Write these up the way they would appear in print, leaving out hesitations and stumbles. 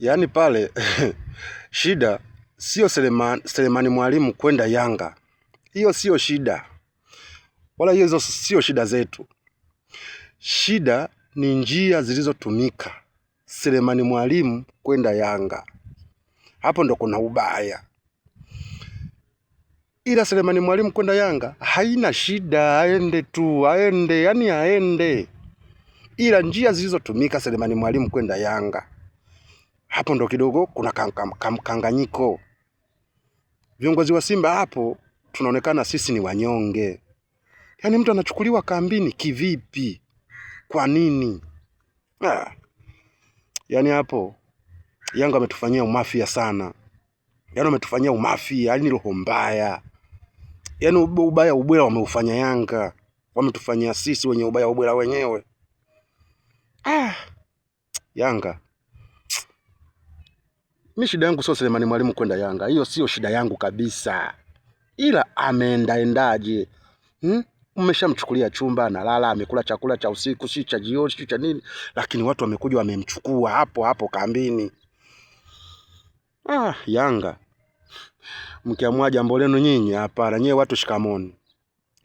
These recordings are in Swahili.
Yaani pale shida sio Selemani Mwalimu kwenda Yanga, hiyo sio shida, wala hizo sio shida zetu. Shida ni njia zilizotumika Selemani Mwalimu kwenda Yanga, hapo ndo kuna ubaya. Ila Selemani Mwalimu kwenda Yanga haina shida, aende tu, aende, yani aende. Ila njia zilizotumika Selemani Mwalimu kwenda Yanga, hapo ndo kidogo kuna mkanganyiko. Viongozi wa Simba hapo tunaonekana sisi ni wanyonge. Yaani mtu anachukuliwa kambini kivipi? Kwa nini? Yaani hapo Yanga wametufanyia umafia sana. Yaani wametufanyia umafia, yaani roho mbaya. Yaani ubaya ubwela wameufanya Yanga. Wametufanyia sisi wenye ubaya ubwela wenyewe. Yanga. Mimi shida yangu sio Selemani Mwalimu kwenda Yanga. Hiyo sio shida yangu kabisa. Ila ameendaje? Mmeshamchukulia chumba, analala, amekula chakula cha usiku, si cha jioni, si cha nini, lakini watu wamekuja wamemchukua hapo hapo kambini. Yanga mkiamua jambo lenu nyinyi, hapana, nyewe watu shikamoni.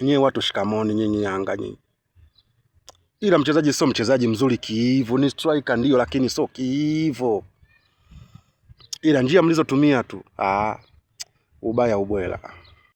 Nyewe watu shikamoni nyinyi Yanga nyinyi. Ila mchezaji sio mchezaji mzuri kiivo, ni striker ndio, lakini sio kiivo. Ila njia mlizotumia tu, ubaya ubwela.